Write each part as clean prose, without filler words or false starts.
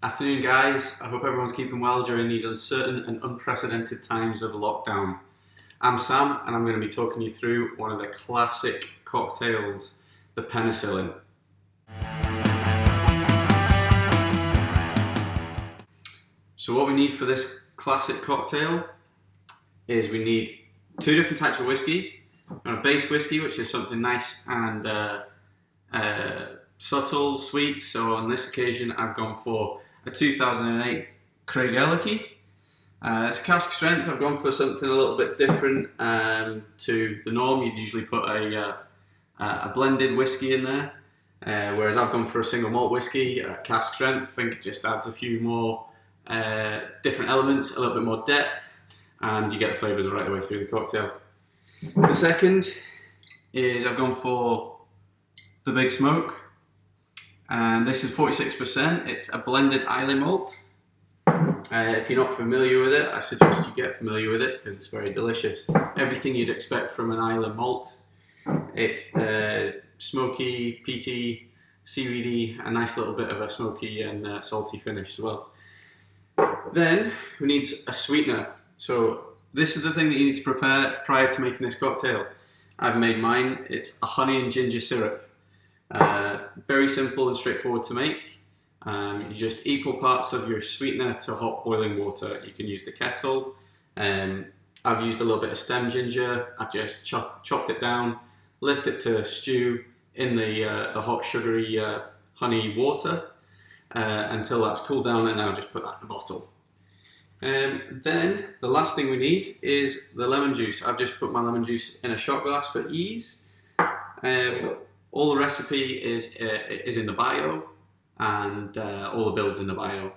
Afternoon guys, I hope everyone's keeping well during these uncertain and unprecedented times of lockdown. I'm Sam and I'm going to be talking you through one of the classic cocktails, the penicillin. So what we need for this classic cocktail is we need two different types of whiskey. A base whiskey, which is something nice and subtle, sweet. So on this occasion I've gone for a 2008 Craigellachie. It's a cask strength. I've gone for something a little bit different to the norm. You'd usually put a blended whiskey in there, whereas I've gone for a single malt whiskey, cask strength. I think it just adds a few more different elements, a little bit more depth, and you get the flavours right the way through the cocktail. The second is I've gone for the Big Smoke, and this is 46%. It's a blended Islay malt. If you're not familiar with it, I suggest you get familiar with it because it's very delicious. Everything you'd expect from an Islay malt. It's smoky, peaty, seaweedy, a nice little bit of a smoky and salty finish as well. Then we need a sweetener. So this is the thing that you need to prepare prior to making this cocktail. I've made mine. It's a honey and ginger syrup. Very simple and straightforward to make. You just equal parts of your sweetener to hot boiling water. You can use the kettle. I've used a little bit of stem ginger. I've just chopped it down, left it to stew in the hot sugary honey water until that's cooled down, and I'll just put that in the bottle. Then the last thing we need is the lemon juice. I've just put my lemon juice in a shot glass for ease. All the recipe is in the bio, and all the builds in the bio.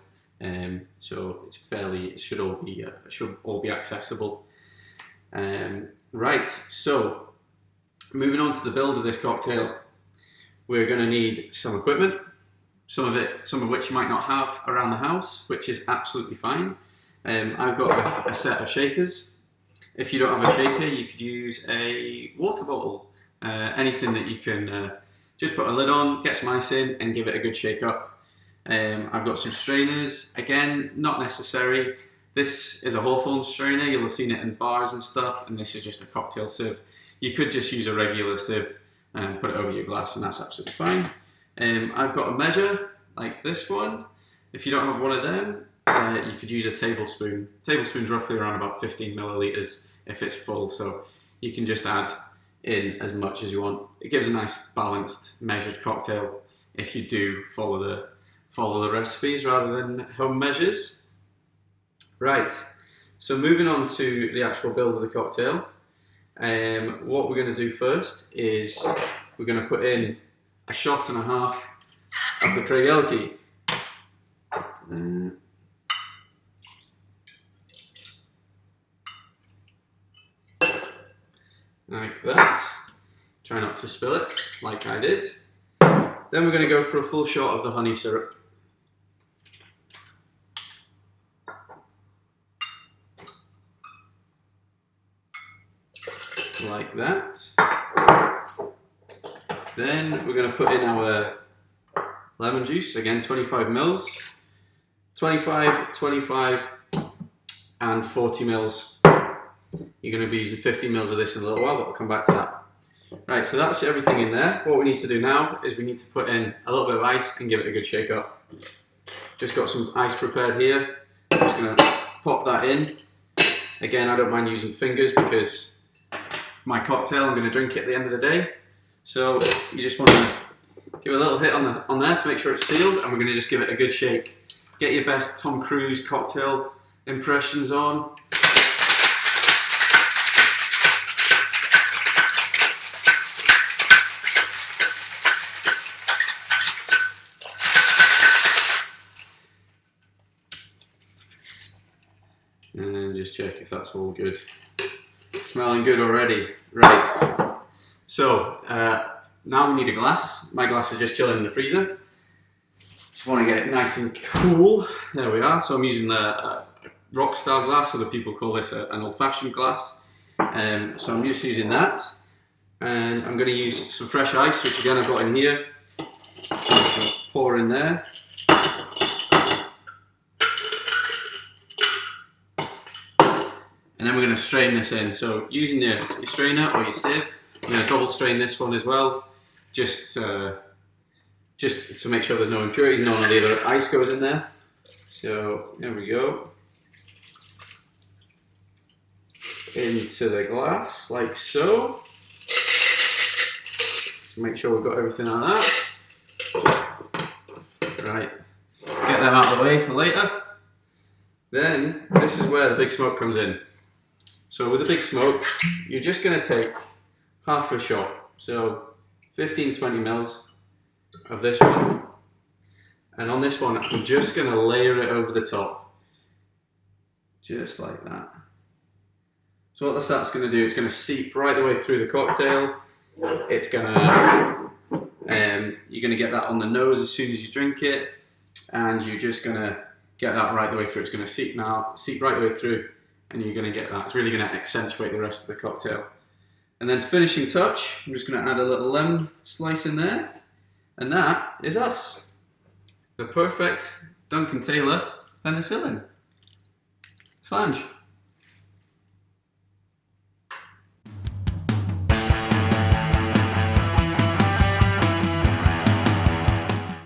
So it should all be accessible. Right. So moving on to the build of this cocktail, we're going to need some equipment. Some of which you might not have around the house, which is absolutely fine. I've got a set of shakers. If you don't have a shaker, you could use a water bottle. Anything that you can just put a lid on, get some ice in, and give it a good shake up. I've got some strainers. Again, not necessary. This is a Hawthorne strainer. You'll have seen it in bars and stuff, and this is just a cocktail sieve. You could just use a regular sieve and put it over your glass, and that's absolutely fine. I've got a measure like this one. If you don't have one of them, you could use a tablespoon. Tablespoon's roughly around about 15 millilitres if it's full, so you can just add in as much as you want. It gives a nice balanced measured cocktail if you do follow the recipes rather than home measures. Right, so moving on to the actual build of the cocktail. What we're going to do first is we're going to put in a shot and a half of the Craigellachie. Like that. Try not to spill it, like I did. Then we're going to go for a full shot of the honey syrup. Like that. Then we're going to put in our lemon juice, again 25 mils. 25, 25 and 40 mils. You're going to be using 50 mils of this in a little while, but I'll come back to that. Right, so that's everything in there. What we need to do now is we need to put in a little bit of ice and give it a good shake up. Just got some ice prepared here. I'm just going to pop that in. Again, I don't mind using fingers because my cocktail, I'm going to drink it at the end of the day. So you just want to give it a little hit on there to make sure it's sealed, and we're going to just give it a good shake. Get your best Tom Cruise cocktail impressions on. And just check if that's all good. Smelling good already. Right. So now we need a glass. My glass is just chilling in the freezer. Just want to get it nice and cool. There we are. So I'm using a rock style glass. Other people call this an old-fashioned glass. So I'm just using that. And I'm going to use some fresh ice, which again I've got in here. So I'm just going to pour in there. And then we're going to strain this in. So using your strainer or your sieve, I'm going to double strain this one as well, just to make sure there's no impurities, none of the other ice goes in there. So there we go. Into the glass, like so. Just make sure we've got everything like that. Right, get them out of the way for later. Then, this is where the big smoke comes in. So with the big smoke, you're just going to take half a shot, so 15-20 mils of this one. And on this one, I'm just going to layer it over the top. Just like that. So what that's going to do, it's going to seep right the way through the cocktail. It's going to, you're going to get that on the nose as soon as you drink it, and you're just going to get that right the way through. It's going to seep right the way through, and you're going to get that. It's really going to accentuate the rest of the cocktail. And then to finishing touch, I'm just going to add a little lemon slice in there, and that is us. The perfect Duncan Taylor penicillin. Slainte.